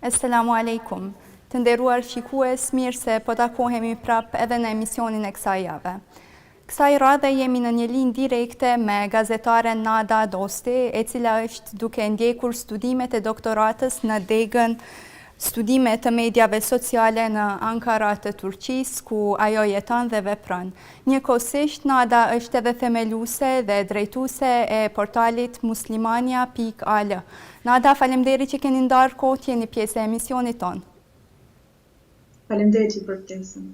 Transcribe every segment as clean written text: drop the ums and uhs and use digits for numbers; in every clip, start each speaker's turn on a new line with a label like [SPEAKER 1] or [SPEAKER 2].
[SPEAKER 1] Assalamu alaikum. Të nderuar shikues, mirë se po takohemi prap edhe në emisionin e kësaj jave. Kësaj radhe jemi në një linjë direkte me gazetaren Nada Dosti, e cila është duke ndjekur studimet e doktoratës në degën studime të medjave sociale në Ankara të Turqisë, ku ajo jeton dhe vepron. Njëkohësisht, Nada është edhe themeluese dhe drejtuese e portalit muslimania.al. Nada, faleminderit që keni ndarë kohë të jeni pjesë e emisionit tonë.
[SPEAKER 2] Faleminderit për ftesën.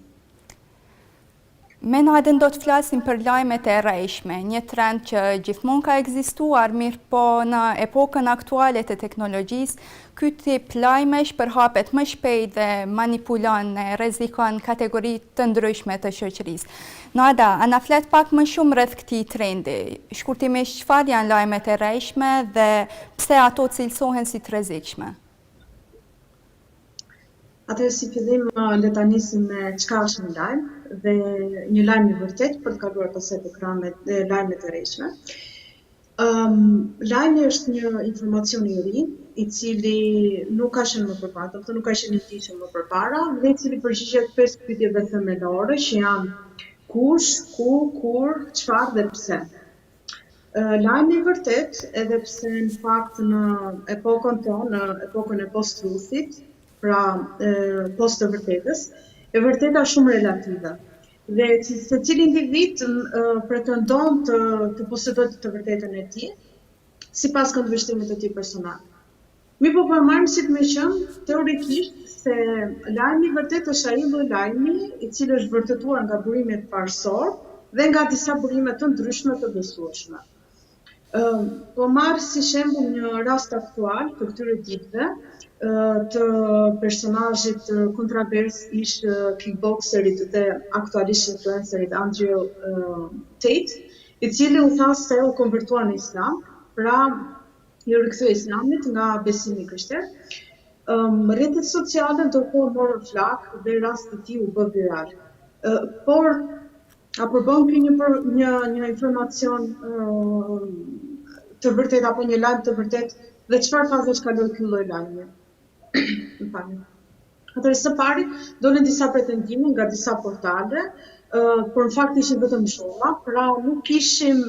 [SPEAKER 1] Me Nadën do të flasim për lajmet e rrejshme, një trend që gjithmonë ka ekzistuar, mirë po në epokën aktuale të teknologjisë, ky tip lajmesh përhapet më shpejt dhe manipulon e rrezikon kategori të ndryshme të shoqërisë. Nada, a na flet pak më shumë rreth këtij trendi? Shkurtimisht, çfarë janë lajmet e rrejshme dhe pse ato cilësohen si të rrezikshme?
[SPEAKER 2] Atëherë si fillim le ta nisim me çka është një lajm dhe një lajm i vërtet për të kaluar pastaj te lajmet e rrejshme. Lajmi është një informacion i ri, i cili nuk ka qenë më përpara, nuk ka qenë i ndihshëm më përpara, dhe i cili përgjigjet 5 pyetjeve themelore që janë kush, ku, kur, çfarë dhe pse. Lajmi i vërtet, edhe pse në fakt në epokën tonë, në epokën e post-truthit, pra post të vërtetës, e vërteta shumë relative. Dhe secili individ pretendon të posedojë të vërtetën e tij, sipas këndvështrimit të tij personal. Mi po përmarrim si të më qenë teorikisht se lajmi i vërtet është ai lloj lajmi i cili është vërtetuar nga burimet parësor dhe nga disa burime të ndryshme të besueshme. Po marr si shembull një rast aktual të këtyre ditëve të personazhit kontrovers ish kickboxerit dhe aktualisht influencerit Andrew Tate, i cili u tha se u konvertua në Islam, pra i rikthye Islamit nga besimi krishter. Rrjetet sociale ndërkohë morën flak dhe rasti i tij u bë viral. Por a përbën një informacion të vërtet apo një lajm të vërtet dhe çfarë fazesh kaloi ky lloj lajmi? Atëherë së pari dolën disa pretendime nga disa portale, por në fakt ishin vetëm sholla, pra nuk kishim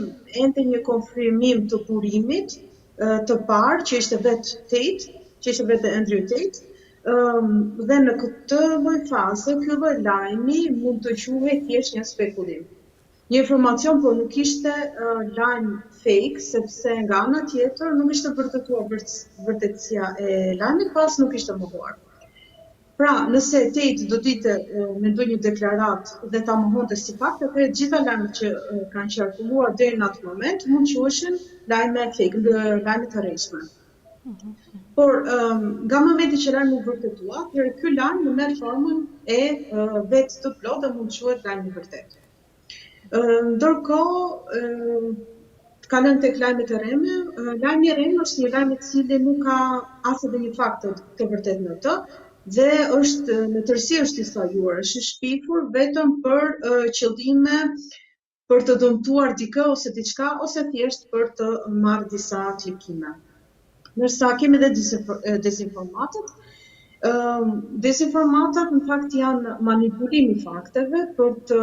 [SPEAKER 2] ende një konfirmim të burimit të parë që ishte vetë Tate, që ishte vetë Andrew Tate, dhe në këtë lloj faze ky lloj lajmi mund të quhet thjesht një spekulim. Një informacion, por nuk ishte lajm fake, sepse nga ana tjetër nuk ishte vërtetuar vërtetësia e lajmit, pas nuk ishte mohuar. Pra, nëse Tate do ditë me ndonjë deklaratë dhe ta mohonte si fakt, atëherë gjitha lajmet që kanë qarkulluar deri në atë moment mund quheshin lajme fake, lajme të rrejshme. Por nga momenti që lajmi u vërtetua, atëherë ky lajm merr formën e vetë të plotë dhe mund quhet lajm i vërtetë. Ndërkohë, të kalojmë tek lajmet e rreme. Lajmi i rreme është një lajm i cili nuk ka as edhe një fakt të vërtetë në të, dhe është në tërësi është i sajuar, është i shpifur vetëm për qëllime për të dëmtuar dikë ose diçka, ose thjesht për të marrë disa klikime. Ndërsa kemi edhe dezinformatat. Dezinformatat në fakt janë manipulimi fakteve për të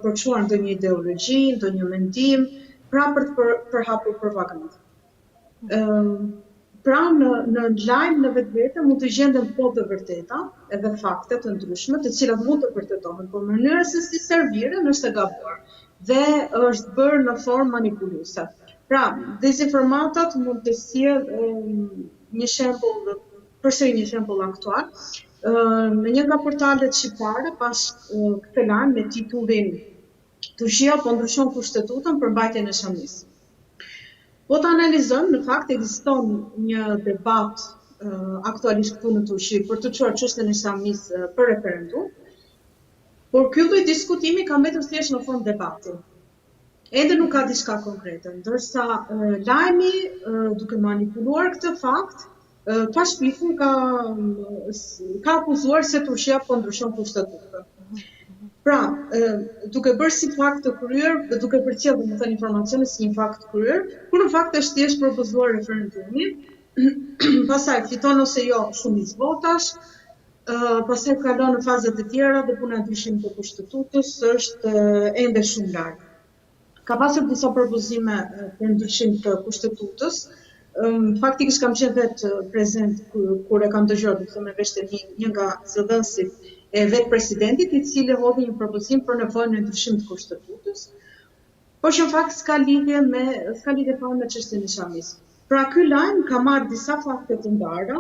[SPEAKER 2] përçuar ndonjë ideologji, ndonjë mendim, pra për të përhapur propagandë. Pra në lajm në vetvete mund të gjenden plot të vërteta, edhe fakte të ndryshme, të cilat mund të vërtetohen, por mënyra se si serviren është e gabuar dhe është bërë në formë manipuluese. Pra, dezinformatat mund të sjellë një shembull, përsëri një shembull aktual. Në një nga portalet shqiptare pas këtë lajm me titullin "Turqia po ndryshon kushtetutën për mbajtjen e Shamis". Po të analizojmë, në fakt ekziston një debat aktualisht këtu në Turqi për të çuar çështjen e Shamis për referendum, por ky lloj diskutimi ka mbetur thjesht në formë debati. Ende nuk ka diçka konkrete, ndërsa lajmi duke manipuluar këtë fakt ka shpifur, ka akuzuar se Turqia po ndryshon kushtetutën. Pra, duke bërë si fakt të kryer, duke përcjellë domethënë informacione si një fakt të kryer, kur në fakt është thjesht propozuar referendumi pastaj fiton ose jo shumicë votash, pastaj kalon në fazat e tjera dhe puna e ndryshimit të kushtetutës është ende shumë larg. Ka pasur disa propozime për ndryshim të kushtetutës. Faktikisht kam qenë vetë prezent kur e kam dëgjuar, do të them me vesh një nga zëdhënësit e vetë presidentit, i cili hodhi një propozim për nevojën e ndryshimit të kushtetutës, por që në fakt s'ka lidhje fare me çështjen e islamizmit. Pra ky lajm ka marrë disa fakte të ndara,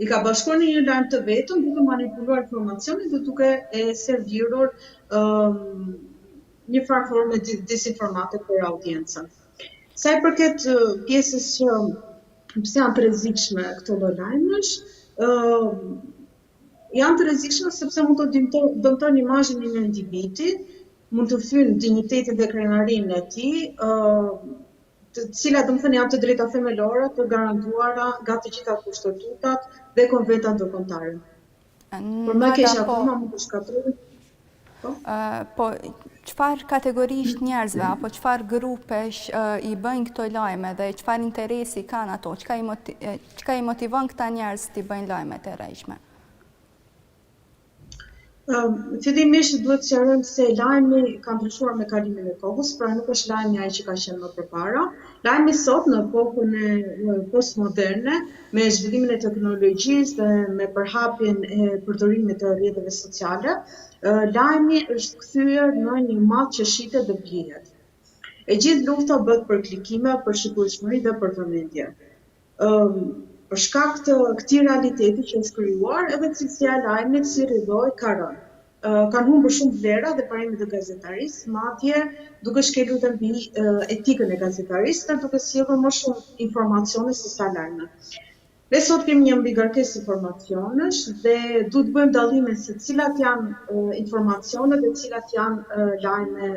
[SPEAKER 2] i ka bashkuar në një lajm të vetëm, duke manipuluar informacionin dhe duke e servirur një farë forme disinformate për audiencën. Sa i përket pjesës që pse janë të rrezikshme këto lloj lajmesh, janë të rrezikshme sepse mund të dëmtojnë imazhin e një individi, mund të fynë dinjitetin dhe krenarinë e tij, të cilat domethënë janë të drejta themelore të garantuara nga të gjitha kushtetutat dhe konventat ndërkombëtare. Por më keq akoma mund të shkatërrojë.
[SPEAKER 1] Po, çfarë kategorish njerëzve apo çfarë grupesh i bëjnë këto lajme dhe çfarë interesi kanë ato? Çka i motivon këta njerëz të bëjnë lajme të rrezikshme?
[SPEAKER 2] Fillimisht duhet të sqarojmë se lajmi ka ndryshuar me kalimin e kohës, pra nuk është lajmi ai që ka qenë më përpara. Lajmi sot në epokën e postmoderne, me zhvillimin e teknologjisë dhe me përhapjen e përdorimit të rrjeteve sociale, lajmi është kthyer në një mall që shitet dhe blihet. E gjithë lufta bëhet për klikime, për shikueshmëri dhe për vëmendje. Për shkak të këtij realiteti që është krijuar, edhe cilësia e lajmit si rrjedhoi ka rënë. Kanë humbur shumë vlera dhe parimet e gazetarisë, madje duke shkelur dhe mbi etikën e gazetarisë dhe duke sjellur më shumë informacione se sa lajme. Ne sot kemi një mbigarkesë informacionesh dhe duhet të bëjmë dallimin se cilat janë informacione dhe cilat janë lajme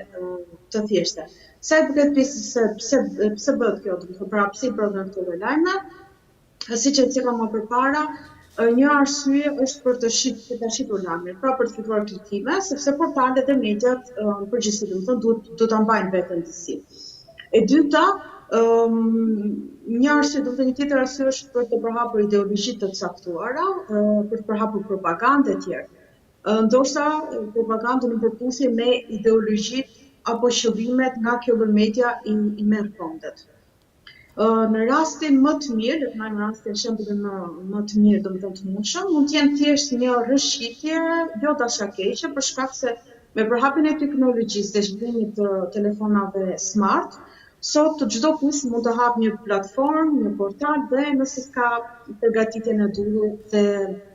[SPEAKER 2] të thjeshta. Sa i përket pjesës se pse bëhet kjo, pra pse i prodhojnë këto lajme, siç e thënë më përpara, një arsye është për të shitur lajmin, pra për të fituar klikime, sepse portalet dhe mediat në përgjithësi duhet ta mbajnë veten disi. E dyta, një arsye, një tjetër arsye është për të përhapur ideologji të caktuara, për të përhapur propagandë e tjerë. Ndoshta propagandën në përputhje me ideologjitë apo qëllimet nga kjo lloj media i merr fondet. Në rastin më të mirë, le të marrim rastin e shembullin më të mirë, domethënë të mundshëm, mund të jenë thjesht një rrëshqitje jo dashakeqe për shkak se me përhapjen e teknologjisë dhe zhvillimit të telefonave smart, sot çdo kush mund të hap një platformë, një portal dhe nëse s'ka përgatitjen e duhur dhe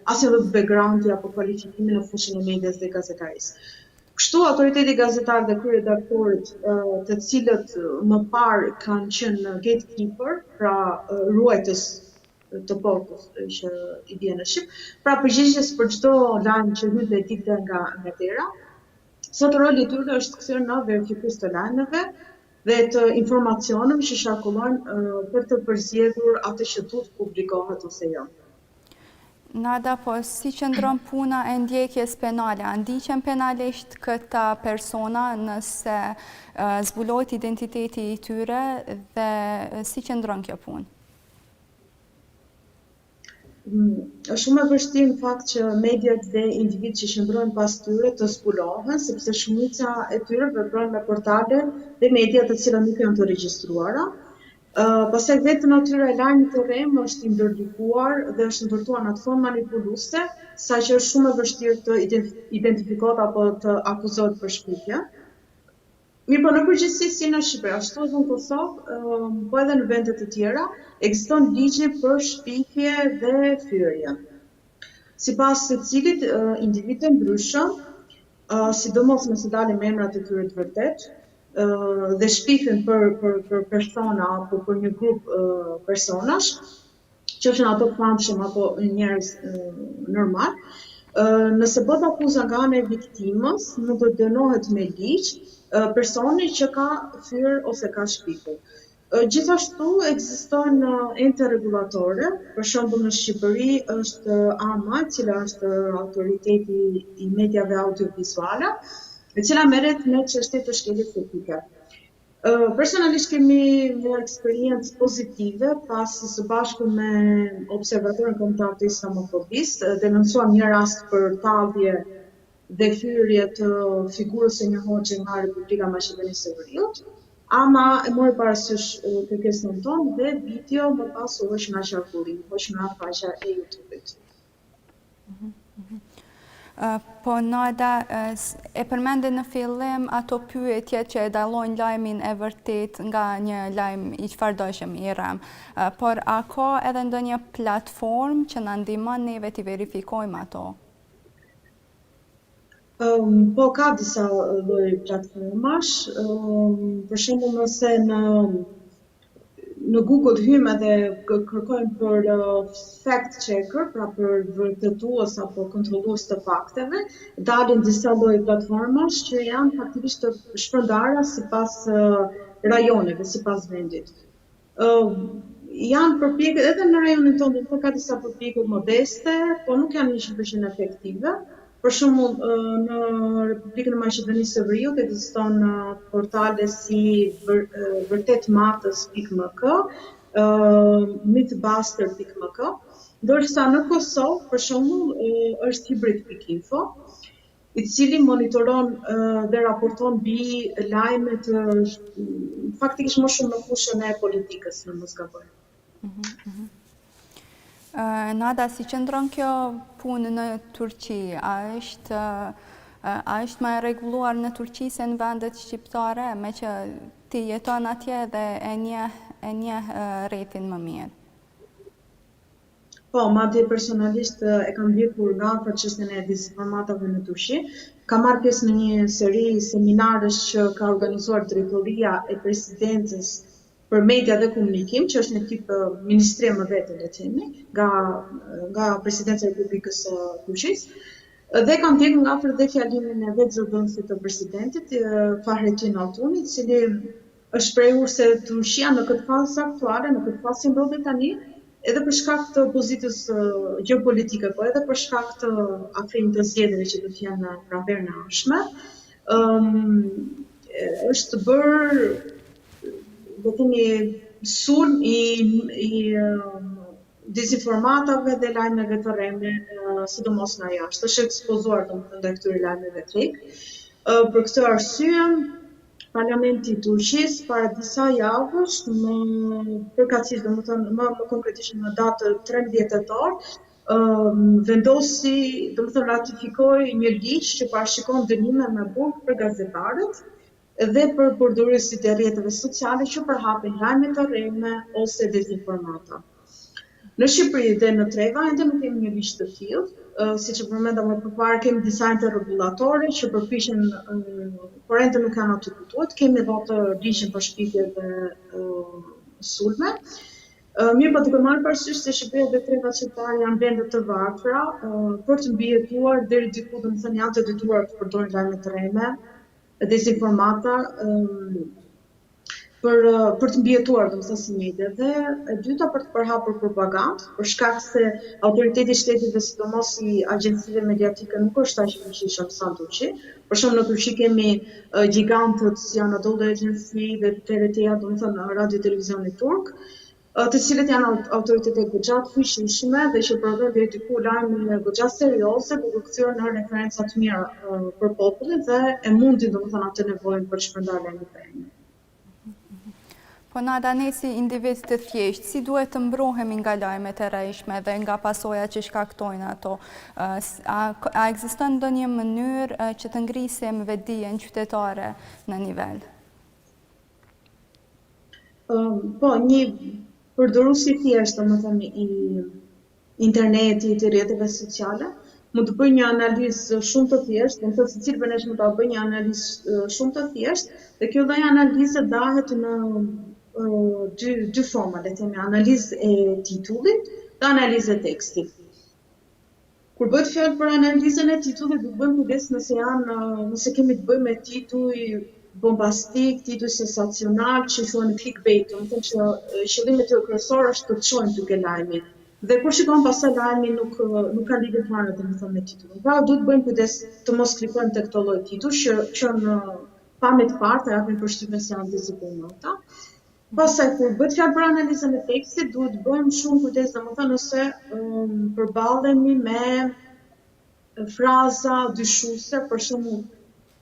[SPEAKER 2] asnjë background apo kualifikimi në fushën e medias dhe gazetarisë. Kështu autoriteti gazetar dhe kryeredaktorët, të cilët më parë kanë qenë gatekeeper, pra ruajtës të portës që i vjen në shqip, pra përgjegjës për çdo lajm që hyn dhe ikte nga tera, sot roli i tyre është kthyer në verifikues të lajmeve dhe të informacioneve që sharkullojnë për të përzgjedhur atë që duhet publikohet ose jo.
[SPEAKER 1] Nada, po si qëndron puna e ndjekjes penale? A ndiqen penalisht këta persona nëse zbulohet identiteti i tyre dhe si qëndron kjo punë?
[SPEAKER 2] Është shumë e vështirë në fakt që mediat dhe individët që qëndrojnë pas tyre të zbulohen, sepse shumica e tyre veprojnë me portale dhe media të cilat nuk janë të regjistruara. Pastaj vetë natyra e lajmit të rrem është i ndërlikuar dhe është ndërtuar në atë formë manipuluese, saqë është shumë e vështirë të identifikohet apo të akuzohet për shkupje. Mirë, po në përgjithësi si në Shqipëri, ashtu edhe në Kosovë, po edhe në vende të tjera, ekziston ligji për shpifje dhe fyerje. Sipas secilit individ të ndryshëm, sidomos nëse dalin me emrat e tyre të vërtet, dhe shpifin për persona apo për një grup personash, qofshin ato famshëm apo njerëz normal, nëse bëhet akuza nga ana e viktimës, mund të dënohet me ligj personi që ka fyer ose ka shpifur. Gjithashtu ekzistojnë ente rregullatore, për shembull në Shqipëri është AMA, e cila është autoriteti i mediave audiovizuale, e cila merret me çështje të shkeljes etike. Personalisht kemi një eksperiencë pozitive pasi së bashku me observatorin kombëtar të islamofobisë denoncuam një rast për tallje dhe hyrje të figurës së një hoxhe nga Republika Maqedonisë së Veriut. Ama e mori parasysh kërkesën tonë dhe video më pas u hoq nga qarkullimi, hoq nga faqja e YouTube-it.
[SPEAKER 1] Po Nada, e përmende në fillim ato pyetje që e dallojnë lajmin e vërtet nga një lajm i çfarëdojshëm i rrem. Por a ka edhe ndonjë platformë që na ndihmon neve të verifikojmë ato?
[SPEAKER 2] Po ka disa lloj platformash, për shembull nëse në Google hymë dhe kërkojmë për fact checker, pra për vërtetues apo kontrollues të fakteve, dalin disa lloj platformash që janë faktikisht të shpërndara sipas rajoneve, sipas vendit. Janë përpjekje edhe në rajonin tonë, por ka disa përpjekje modeste, por nuk janë 100% efektive. Për shembull, në Republikën e Maqedonisë së Veriut ekziston portale si vërtetmatës.mk, mythbuster.mk, ndërsa në Kosovë, për shembull, është hybrid.info, i cili monitoron dhe raporton mbi lajme të faktikisht më shumë në fushën e politikës, në mos gaboj.
[SPEAKER 1] Nada, si qëndron kjo punë në Turqi? A është më e rregulluar në Turqi se në vendet shqiptare, me që ti jeton atje dhe e njeh rrethin më mirë?
[SPEAKER 2] Po, madje personalisht e kam ndjekur nga afër çështjen e dezinformatave në Turqi. Kam marrë pjesë në një seri seminarësh që ka organizuar drejtoria e presidencës për media dhe komunikim, që është një tip ministrie më vete, le të themi, nga Presidenca e Republikës së Turqisë. Dhe kam ndjekur nga afër dhe fjalimin e vetë zëdhënësit të presidentit, Fahrettin Altuni, i cili është shprehur se Turqia në këtë fazë aktuale, në këtë fazë që ndodhet tani, edhe për shkak të pozitës gjeopolitike, po edhe për shkak të afrimit të zgjedhjeve që do të jenë pranverë në ardhshme, është bërë do të themi sulm i dezinformatave dhe lajmeve të rreme, sidomos nga jashtë. Është ekspozuar ndaj këtyre lajmeve të rrek. Për këtë arsye, Parlamenti i Turqisë para disa javësh, përkatësisht, domethënë më konkretisht në datë 13 tetor, vendosi, domethënë ratifikoi një ligj që parashikon dënime me burg për gazetarët dhe për përdoruesit e rrjeteve sociale që përhapin lajme të rreme ose dezinformata. Në Shqipëri dhe në Treva ende nuk kemi një ligj të tillë, siç e përmenda më përpara, kemi disa rregullatore që përpiqen, por ende nuk kanë aplikuar. Kemi edhe ligjin për shpifje dhe sulme. Mirë, po duke marrë parasysh se Shqipëria dhe Treva qytetare janë vende të varfra, për të mbijetuar deri diku, domethënë janë të detyruar të përdorin lajme të rreme, dezinformata, për të mbijetuar domethënë si media, dhe e dyta për të përhapur propagandë, për shkak se autoriteti i shtetit dhe sidomos i agjencive mediatike nuk është aq i fuqishëm sa në Turqi. Për shembull në Turqi kemi gjigantët si Anadolu Agency dhe TRT-ja, domethënë radio televizioni turk, të cilët janë autoritete goxha të fuqishme dhe që prodhojnë deri diku lajme goxha serioze, duke kthyer në referenca të mira për popullin dhe e mundin domethënë atë nevojën për të shpërndarë lajme të rreme.
[SPEAKER 1] Po Nada, ne si individ të thjeshtë, si duhet të mbrohemi nga lajmet e rrejshme dhe nga pasojat që shkaktojnë ato? A ekziston ndonjë mënyrë që të ngrisim vetdijen qytetare në nivel?
[SPEAKER 2] Po, një përdorues i thjeshtë, domethënë i internetit, i rrjeteve sociale, mund të bëjë një analizë shumë të thjeshtë, domethënë secili prej nesh mund ta bëjë një analizë shumë të thjeshtë, dhe kjo lloj analize dahet në dy forma, le të themi, analizë e titullit dhe analizë e tekstit. Kur bëhet fjalë për analizën e titullit, duhet bëjmë kujdes nëse kemi të bëjmë me tituj bombastik, tituj sensacional, që thuhen clickbait, domethënë që qëllimi i kryesor është të çojmë duke lajmin. Dhe kur shikojmë pastaj lajmi nuk ka lidhje fare domethënë me titullin. Pra duhet bëjmë kujdes të mos klikojmë tek këto lloj titull që pamjet parë të japin përshtypjen se janë disiplinata. Pastaj kur bëhet fjalë për analizën e tekstit, duhet bëjmë shumë kujdes, domethënë nëse përballemi me fraza dyshuese, për shembull,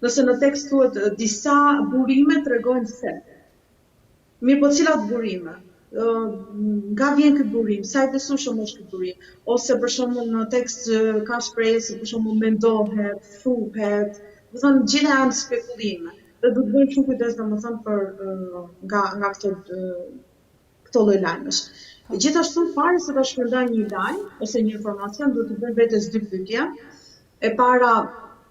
[SPEAKER 2] nëse në tekst thuhet disa burime tregojnë se. Mirë, po cilat burime? Nga vjen ky burim? Sa i besueshëm është ky burim? Ose për shembull në tekst ka shprehje si për shembull mendohet, thuhet, do të thonë gjitha janë spekulime. Dhe duhet bëjmë shumë kujdes domethënë për nga këto lloj lajmesh. Gjithashtu para se ta shpërndaj një lajm ose një informacion, duhet të bëj vetes dy pyetje. E para,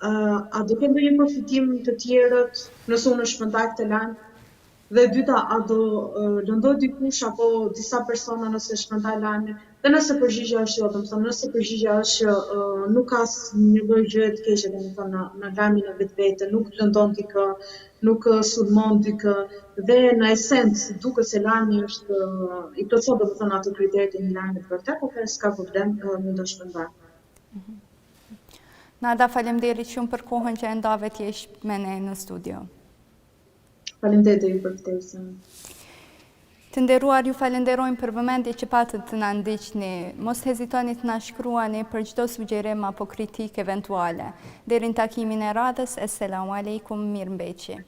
[SPEAKER 2] a do kem ndonjë përfitim të tjerët nëse unë shpërndaj këtë lajm? Dhe e dyta, a do lëndoj dikush apo disa persona nëse shpërndaj lajmin? Dhe nëse përgjigjja është jo, domethënë nëse përgjigjja është nuk ka një lloj gjëje të keqe domethënë në lajmin e vetvete, nuk lëndon dikë, nuk sulmon dikë, dhe në esencë duket se lajmi është i plotson domethënë ato kriteret e një lajmi të vërtetë, atëherë s'ka problem, mund të shpërndaj.
[SPEAKER 1] Nada, faleminderit shumë për kohën që e ndave të jesh me ne në studio.
[SPEAKER 2] Faleminderit për ftesën.
[SPEAKER 1] Të nderuar, ju falenderojmë për vëmendje që patët të na ndiqni. Mos hezitoni të na shkruani për çdo sugjerim apo kritikë eventuale. Deri në takimin e radhës, Esselamu alaikum, mirëmbëjtje.